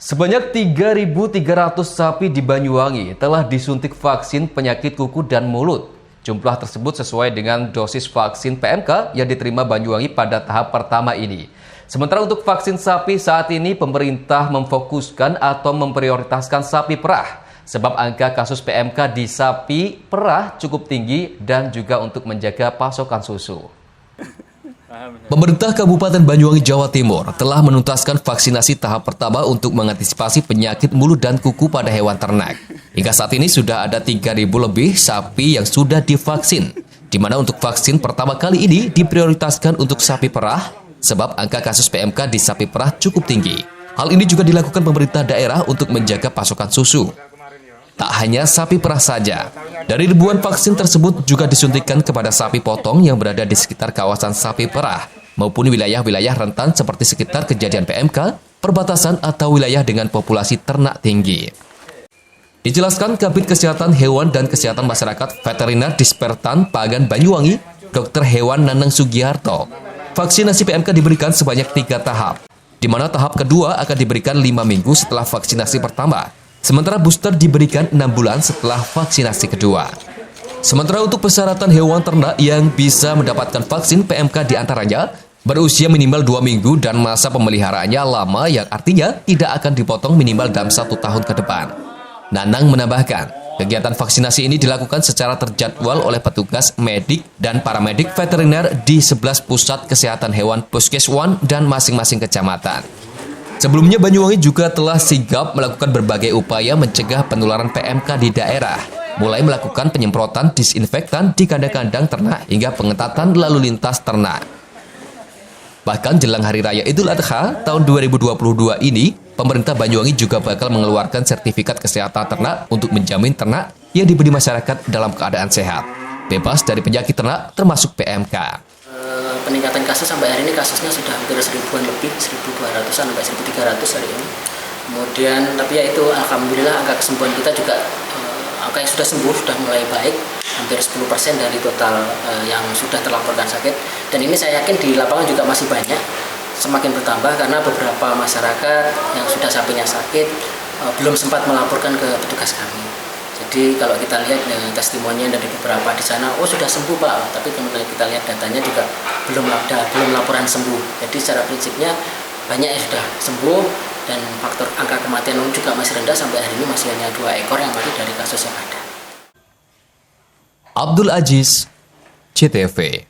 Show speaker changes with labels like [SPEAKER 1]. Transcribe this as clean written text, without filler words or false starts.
[SPEAKER 1] Sebanyak 3.300 sapi di Banyuwangi telah disuntik vaksin penyakit kuku dan mulut. Jumlah tersebut sesuai dengan dosis vaksin PMK yang diterima Banyuwangi pada tahap pertama ini. Sementara untuk vaksin sapi saat ini pemerintah memfokuskan atau memprioritaskan sapi perah. Sebab angka kasus PMK di sapi perah cukup tinggi dan juga untuk menjaga pasokan susu. Pemerintah Kabupaten Banyuwangi, Jawa Timur telah menuntaskan vaksinasi tahap pertama untuk mengantisipasi penyakit mulut dan kuku pada hewan ternak. Hingga saat ini sudah ada 3.000 lebih sapi yang sudah divaksin, di mana untuk vaksin pertama kali ini diprioritaskan untuk sapi perah, sebab angka kasus PMK di sapi perah cukup tinggi. Hal ini juga dilakukan pemerintah daerah untuk menjaga pasokan susu. Tak hanya sapi perah saja, dari ribuan vaksin tersebut juga disuntikan kepada sapi potong yang berada di sekitar kawasan sapi perah, maupun wilayah-wilayah rentan seperti sekitar kejadian PMK, perbatasan atau wilayah dengan populasi ternak tinggi. Dijelaskan Kabid Kesehatan Hewan dan Kesehatan Masyarakat Veteriner Dispertan Pagan Banyuwangi, Dr. Hewan Nanang Sugiharto, vaksinasi PMK diberikan sebanyak 3 tahap, di mana tahap kedua akan diberikan 5 minggu setelah vaksinasi pertama. Sementara booster diberikan 6 bulan setelah vaksinasi kedua. Sementara untuk persyaratan hewan ternak yang bisa mendapatkan vaksin PMK diantaranya berusia minimal 2 minggu dan masa pemeliharaannya lama yang artinya tidak akan dipotong minimal dalam 1 tahun ke depan. Nanang menambahkan, kegiatan vaksinasi ini dilakukan secara terjadwal oleh petugas medik dan paramedik veteriner di 11 pusat kesehatan hewan Puskeswan dan masing-masing kecamatan. Sebelumnya Banyuwangi juga telah sigap melakukan berbagai upaya mencegah penularan PMK di daerah, mulai melakukan penyemprotan disinfektan di kandang-kandang ternak hingga pengetatan lalu lintas ternak. Bahkan jelang Hari Raya Idul Adha tahun 2022 ini, pemerintah Banyuwangi juga bakal mengeluarkan sertifikat kesehatan ternak untuk menjamin ternak yang diberi masyarakat dalam keadaan sehat, bebas dari penyakit ternak termasuk PMK.
[SPEAKER 2] Peningkatan kasus sampai hari ini kasusnya sudah hampir 1.000-an lebih, 1.200-an sampai 1.300 hari ini. Kemudian tapi ya itu alhamdulillah angka kesembuhan kita juga angka yang sudah sembuh sudah mulai baik, hampir 10% dari total yang sudah terlaporkan sakit. Dan ini saya yakin di lapangan juga masih banyak, semakin bertambah karena beberapa masyarakat yang sudah sapinya sakit belum sempat melaporkan ke petugas kami. Jadi kalau kita lihat testimoni dari beberapa di sana, oh sudah sembuh Pak, tapi kemudian kita lihat datanya juga belum laporan sembuh. Jadi secara prinsipnya banyak yang sudah sembuh dan faktor angka kematian juga masih rendah, sampai hari ini masih hanya 2 ekor yang mati dari kasus yang ada.
[SPEAKER 1] Abdul Aziz, CTV.